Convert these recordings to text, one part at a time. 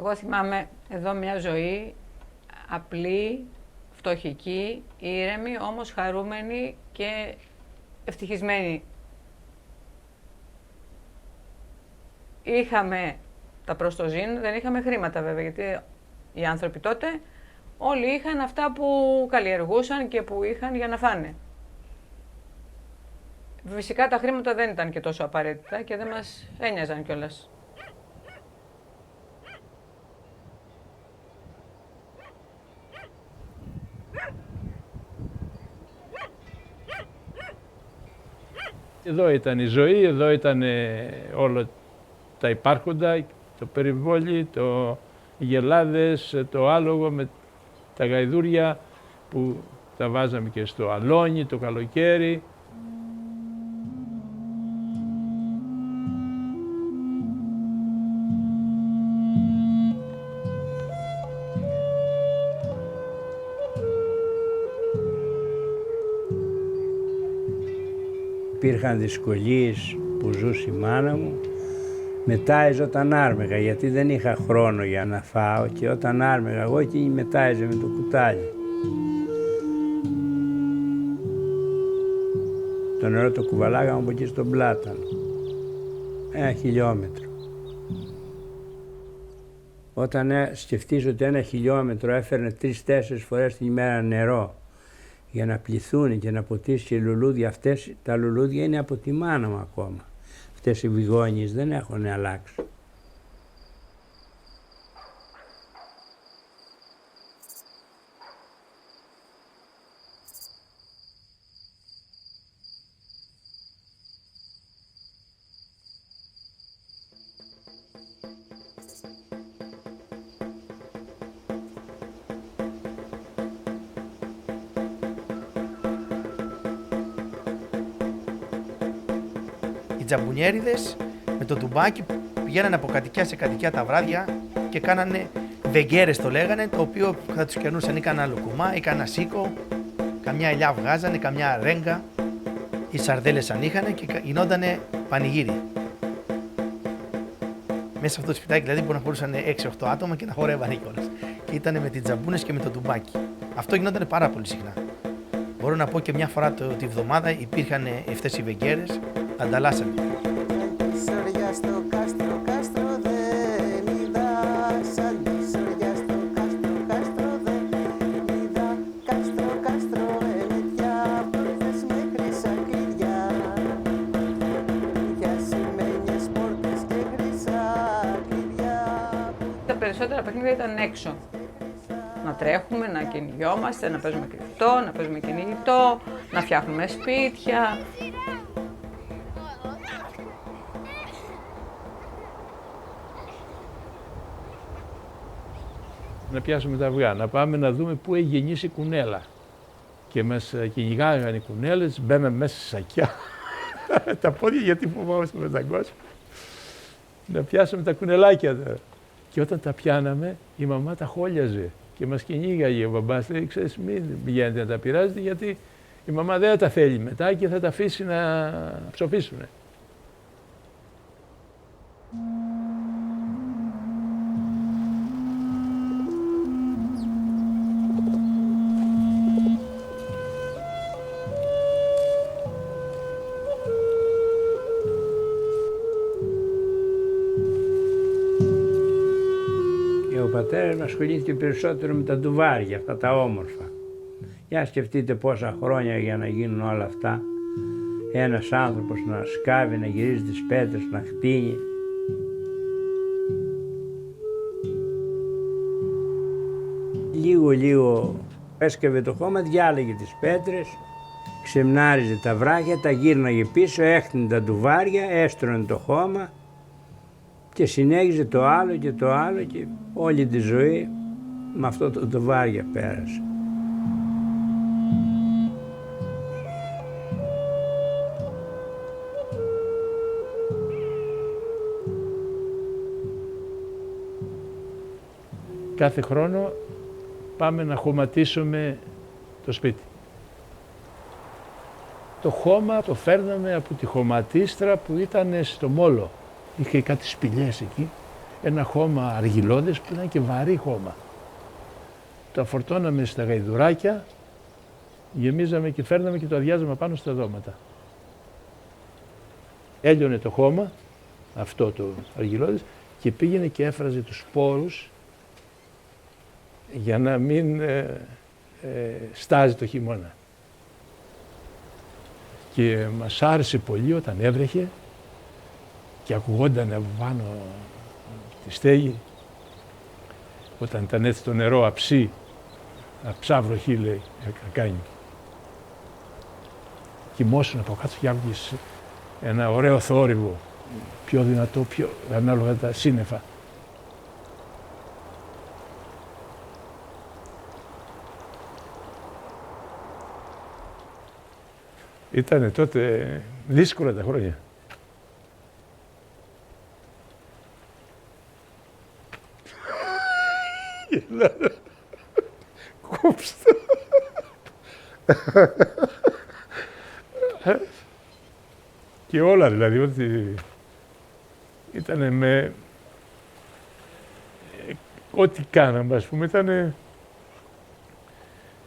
Εγώ θυμάμαι εδώ μια ζωή απλή, φτωχική, ήρεμη, όμως χαρούμενη και ευτυχισμένη. Είχαμε τα προστοζήν, δεν είχαμε χρήματα βέβαια, γιατί οι άνθρωποι τότε όλοι είχαν αυτά που καλλιεργούσαν και που είχαν για να φάνε. Φυσικά τα χρήματα δεν ήταν και τόσο απαραίτητα και δεν μας ένοιαζαν κιόλας. Εδώ ήταν η ζωή, εδώ ήταν όλα τα υπάρχοντα, το περιβόλι, οι γελάδες, το άλογο με τα γαϊδούρια που τα βάζαμε και στο αλόνι το καλοκαίρι. Υπήρχαν δυσκολίες που ζούσε η μάνα μου. Μετάιζε όταν άρμεγα, γιατί δεν είχα χρόνο για να φάω και όταν άρμεγα εγώ εκείνη μετάιζε με το κουτάλι. Το νερό το κουβαλάγαμε από εκεί στον Πλάτανο. 1 χιλιόμετρο. Όταν σκεφτείς ότι 1 χιλιόμετρο έφερνε 3-4 φορές την ημέρα νερό για να πληθούν και να ποτίσει λουλούδια, τα λουλούδια είναι από τη μάνα μου ακόμα. Αυτές οι βιγόνιες δεν έχουν αλλάξει. Οι τζαμπουνιέριδες με το τουμπάκι πηγαίνανε από κατοικιά σε κατοικιά τα βράδια και κάνανε βεγγέρες το λέγανε, το οποίο θα τους κερνούσαν ή κανένα λουκουμά ή κανένα σίκο, καμιά ελιά βγάζανε, καμιά ρέγγα, οι σαρδέλες αν είχανε και γινότανε πανηγύρι. Μέσα σε αυτό το σπιτάκι δηλαδή που να χωρούσαν 6-8 άτομα και να χορεύανε κιόλας. Και ήταν με τις τζαμπούνες και με το τουμπάκι. Αυτό γινόταν πάρα πολύ συχνά. Μπορώ να πω και μια φορά τη βδομάδα υπήρχαν αυτές οι βεγγέρες, ανταλλάσσανε. Τα περισσότερα παιχνίδια ήταν έξω. Να τρέχουμε, να κυνηγιόμαστε, να παίζουμε κρυφτό, να παίζουμε κυνηγητό, να φτιάχνουμε σπίτια. Να πιάσουμε τα αυγά, να πάμε να δούμε πού έχει γεννήσει η κουνέλα. Και μας κυνηγάγανε οι κουνέλες, μπαίναμε μέσα σε σακιά. Τα πόδια γιατί φοβόμαστε με τα κόσμα. Να πιάσουμε τα κουνελάκια. Και όταν τα πιάναμε, η μαμά τα χόλιαζε και μας κυνήγαγε. Ο μπαμπάς λέει, ξέρεις, μην πηγαίνετε να τα πειράζετε γιατί η μαμά δεν τα θέλει μετά και θα τα αφήσει να ψοφήσουνε. Ο πατέρας μου ασχολήθηκε περισσότερο με τα ντουβάρια, αυτά τα όμορφα. Για σκεφτείτε πόσα χρόνια για να γίνουν όλα αυτά. Ένας άνθρωπος να σκάβει, να γυρίζει τις πέτρες, να χτίνει. Λίγο έσκαβε το χώμα, διάλεγε τις πέτρες, ξεμνάριζε τα βράχια, τα γύρναγε πίσω, έχτινε τα ντουβάρια, έστρωνε το χώμα και συνέχιζε το άλλο και το άλλο και όλη τη ζωή με αυτό το ντουβάρια πέρασε. Κάθε χρόνο πάμε να χωματίσουμε το σπίτι. Το χώμα το φέρναμε από τη χωματίστρα που ήταν στο Μόλο. Είχε κάτι σπηλιές εκεί ένα χώμα αργυλώδες που ήταν και βαρύ χώμα. Τα φορτώναμε στα γαϊδουράκια, γεμίζαμε και φέρναμε και το αδειάζαμε πάνω στα δώματα. Έλειωνε το χώμα, αυτό το αργυλώδες, και πήγαινε και έφραζε τους σπόρους για να μην στάζει το χειμώνα. Και μας άρεσε πολύ όταν έβρεχε και ακουγόταν από πάνω τη στέγη, όταν ήταν έτσι το νερό αψά βροχή λέει, κάνει. Κοιμόσουν από κάτω και άκουγες ένα ωραίο θόρυβο, πιο δυνατό, πιο ανάλογα τα σύννεφα. Ήτανε τότε δύσκολα τα χρόνια. Κόψτε. Και όλα δηλαδή, ότι ήτανε με... Ό,τι κάναμε, ας πούμε, ήτανε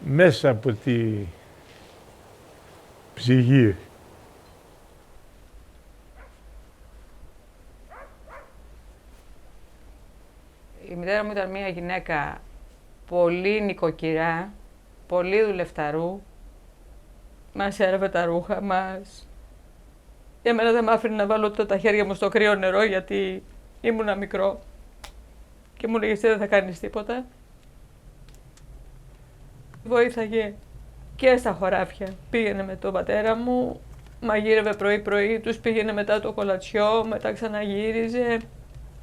μέσα από τη ψυχή. Η μητέρα μου ήταν μια γυναίκα πολύ νοικοκυρά, πολύ δουλευταρού. Μας έραβε τα ρούχα μας. Εμένα δεν μ' άφηνε να βάλω τα χέρια μου στο κρύο νερό γιατί ήμουνα μικρό. Και μου λέγε, δεν θα κάνεις τίποτα. Βοήθαγε και στα χωράφια. Πήγαινε με τον πατέρα μου, μαγείρευε πρωί-πρωί, τους πήγαινε μετά το κολατσιό, μετά ξαναγύριζε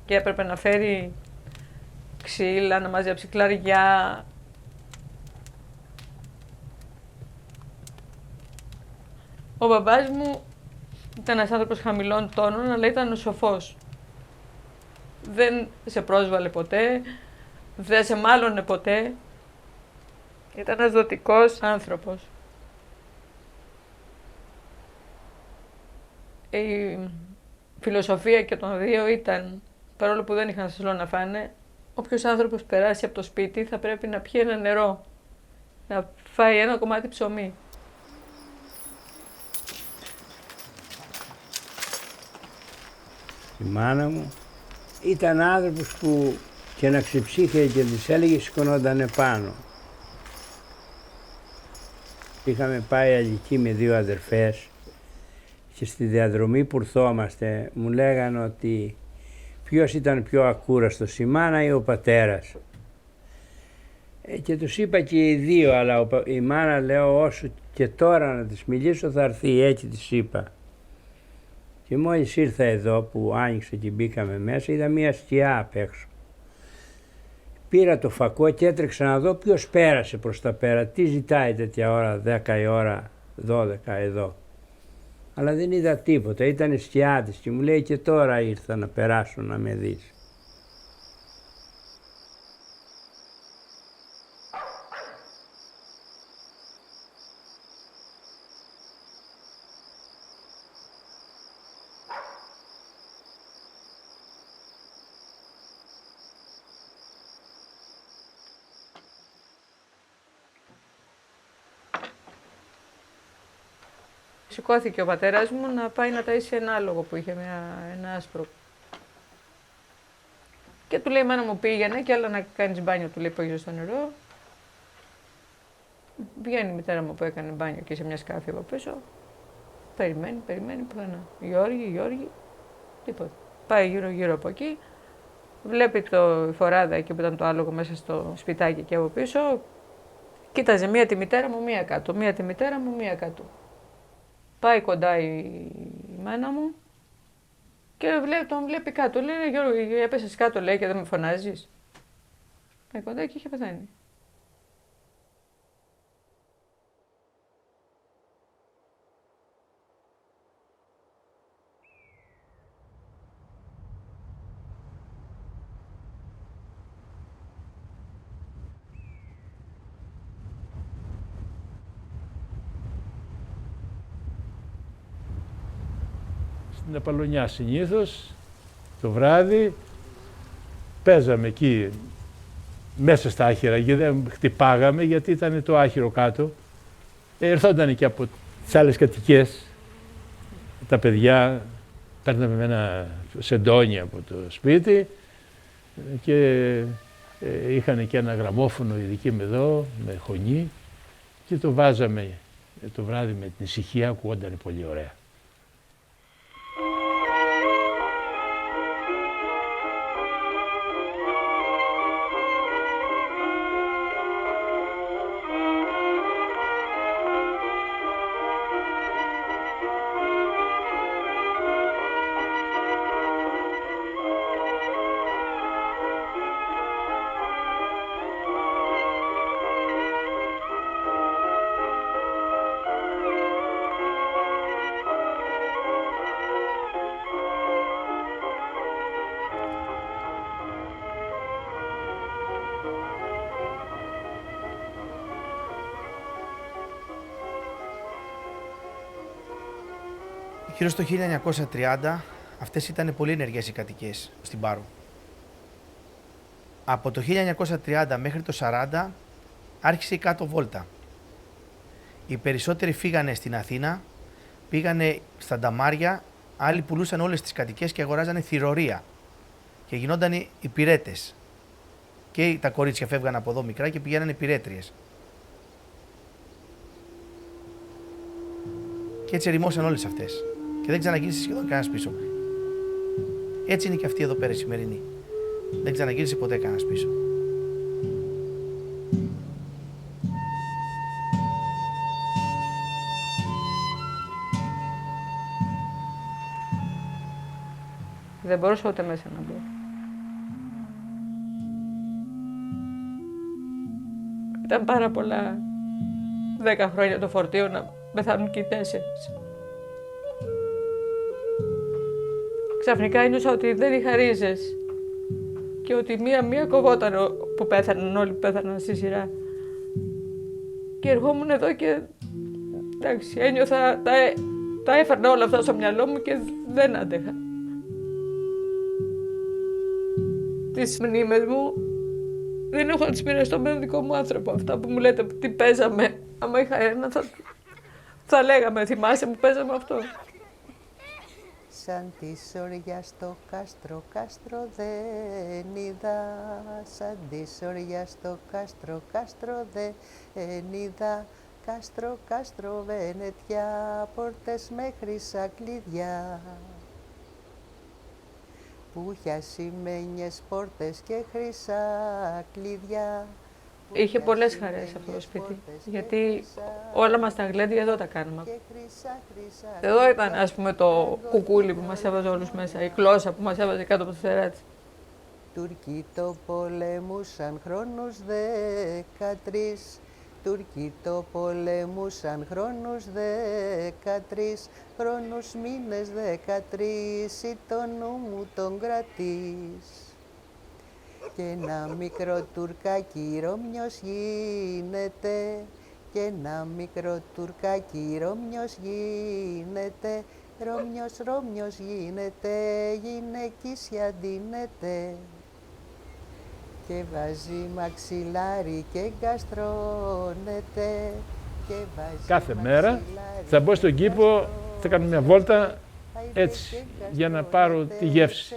και έπρεπε να φέρει ξύλα, να μαζέψει κλαριά. Ο μπαμπάς μου ήταν ένας άνθρωπος χαμηλών τόνων, αλλά ήταν σοφός. Δεν σε πρόσβαλε ποτέ, δεν σε μάλωνε ποτέ. Ήταν ένας δοτικός άνθρωπος. Η φιλοσοφία και των δύο ήταν, παρόλο που δεν είχαν σασλό να φάνε, όποιος άνθρωπος περάσει από το σπίτι θα πρέπει να πιει ένα νερό, να φάει ένα κομμάτι ψωμί. Η μάνα μου ήταν άνθρωπος που και να ξεψύχε και της έλεγε σηκωνόταν πάνω. Είχαμε πάει Αλική με δύο αδερφές και στη διαδρομή που ήρθόμαστε μου λέγανε ότι ποιος ήταν πιο ακούραστος, η μάνα ή ο πατέρας. Και τους είπα και οι δύο, αλλά η μάνα λέω όσο και τώρα να της μιλήσω θα έρθει, έτσι της είπα. Και μόλις ήρθα εδώ που άνοιξε και μπήκαμε μέσα, είδα μία σκιά απ' έξω. Πήρα το φακό και έτρεξα να δω ποιος πέρασε προς τα πέρα, τι ζητάει τέτοια ώρα, 10 η ώρα, 12 εδώ. Αλλά δεν είδα τίποτα, ήταν η σκιά της και μου λέει και τώρα ήρθα να περάσω να με δεις. Σηκώθηκε ο πατέρας μου να πάει να ταΐσει ένα άλογο που είχε ένα άσπρο. Και του λέει, μάνα μου πήγαινε και άλλα να κάνεις μπάνιο, του λέει, πήγαινε στο νερό. Βγαίνει η μητέρα μου που έκανε μπάνιο και σε μια σκάφη από πίσω. Περιμένει πουθενά. Γιώργη, τίποτα. Πάει γύρω από εκεί. Βλέπει το φοράδα εκεί που ήταν το άλογο μέσα στο σπιτάκι και από πίσω. Κοίταζε μία τη μητέρα μου, μία κάτω. Μία τη μητέρα μου, μία κάτω. Πάει κοντά η μάνα μου και τον βλέπει κάτω. Λέει, Γιώργο, έπεσες κάτω, λέει, και δεν με φωνάζεις. Πάει κοντά και είχε πεθάνει. Στην Απαλλωνιά συνήθως το βράδυ παίζαμε εκεί μέσα στα άχυρα και δεν χτυπάγαμε γιατί ήταν το άχυρο κάτω. Ερθόταν και από τις άλλες κατοικίες τα παιδιά, παίρναμε με ένα σεντόνι από το σπίτι και είχαν και ένα γραμμόφωνο ειδική με εδώ, με χωνή και το βάζαμε το βράδυ με την ησυχία, ακούγονταν πολύ ωραία. Γύρω στο 1930 αυτές ήταν πολύ ενεργές οι κατοικίες στην Πάρο. Από το 1930 μέχρι το 1940 άρχισε η κάτω βόλτα. Οι περισσότεροι φύγανε στην Αθήνα, πήγανε στα νταμάρια, άλλοι πουλούσαν όλες τις κατοικίες και αγοράζανε θηρορία και γινόταν υπηρέτες. Και τα κορίτσια φεύγαν από εδώ μικρά και πηγαίνανε υπηρέτριες. Και έτσι ερημώσαν όλες αυτές. Και δεν ξαναγύρισε σχεδόν κανένας πίσω. Έτσι είναι και αυτή εδώ πέρα η σημερινή. Δεν ξαναγύρισε ποτέ κανένας πίσω. Δεν μπορούσα ούτε μέσα να μπω. Ήταν πάρα πολλά 10 χρόνια το φορτίο να πεθάνουν και οι 4. Ξαφνικά ένιωσα ότι δεν είχα ρίζες και ότι μία κοβόταν που πέθαναν, όλοι που πέθαναν στη σειρά. Και ερχόμουν εδώ και εντάξει, ένιωθα, τα έφερνα όλα αυτά στο μυαλό μου και δεν άντεχα. Τις μνήμες μου δεν έχω να τις μοιραστώ με τον δικό μου άνθρωπο. Αυτά που μου λέτε τι παίζαμε, άμα είχα ένα θα λέγαμε, θυμάσαι που παίζαμε αυτό. Σαν τη σωριά στο κάστρο, κάστρο δεν είδα. Σαν τη σωριά στο κάστρο, κάστρο δεν είδα. Κάστρο, κάστρο, Βενετιά, πόρτες με χρυσά κλειδιά. Που είχε ασημένιες πόρτες και χρυσά κλειδιά. Είχε πολλές χαρές αυτό το σπίτι, γιατί όλα μας τα γλέντια εδώ τα κάνουμε. Εδώ ήταν, ας πούμε, το κουκούλι που μας έβαζε όλους μέσα, η γλώσσα που μας έβαζε κάτω από το στεράτι. Τούρκοι το πολέμουσαν χρόνους 13. Τούρκοι το πολέμουσαν χρόνους 13. Χρόνους μήνες 13, ή το νου μου τον κρατείς. Και ένα μικρό τουρκάκι Ρώμιος γίνεται. Και ένα μικρό τουρκάκι Ρώμιος γίνεται. Ρώμιος γίνεται, γυναικίσια ντύνεται. Και βάζει μαξιλάρι και γκαστρώνεται. Κάθε μέρα θα μπω στον κήπο, θα κάνω μια βόλτα έτσι για να πάρω τη γεύση.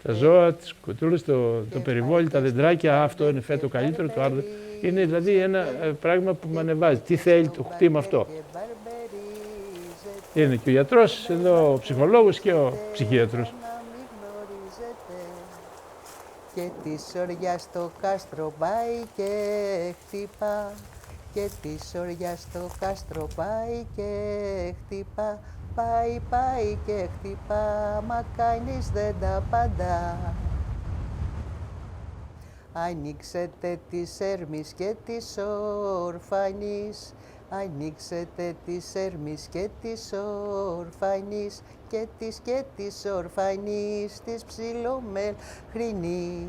Τα ζώα, τις κουτούλες, το περιβόλι, τα δεντράκια, αυτό είναι φέτο καλύτερο, το άλλο. Είναι δηλαδή ένα πράγμα που με ανεβάζει. Τι θέλει το χτήμα αυτό. Είναι και ο γιατρός, εδώ ο ψυχολόγος και ο ψυχίατρος. Και τη σωριά στο κάστρο πάει και χτυπά. Και τη σωριά στο κάστρο πάει και χτυπά. Πάει και χτυπά, μα κανείς δεν τα απαντά. Ανοίξετε τις έρμης και τις ορφανείς. Ανοίξετε τις έρμης και τις ορφανείς. Και τις ορφανείς της ψιλομελχρινής.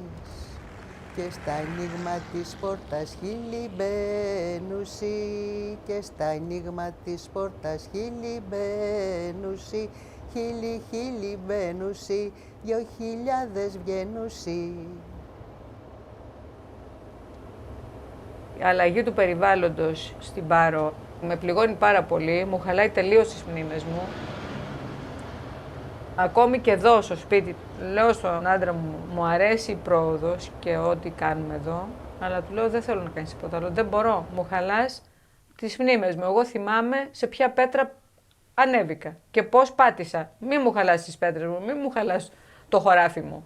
Και στα ανοίγμα της πόρτας χείλη μπαίνουσι. Και στα ανοίγμα της πόρτας χείλη μπαίνουσι. χίλιοι χίλιοι μπαίνουσι, 2.000 βγαίνουσι. Η αλλαγή του περιβάλλοντος στην Πάρο με πληγώνει πάρα πολύ, μου χαλάει τελείως τις μνήμες μου. Ακόμη και εδώ στο σπίτι, λέω στον άντρα μου, μου αρέσει η πρόοδος και ό,τι κάνουμε εδώ, αλλά του λέω δεν θέλω να κάνεις τίποτα άλλο, δεν μπορώ, μου χαλάς τις μνήμες μου. Εγώ θυμάμαι σε ποια πέτρα ανέβηκα και πώς πάτησα. Μη μου χαλάς τις πέτρες μου, μη μου χαλάς το χωράφι μου.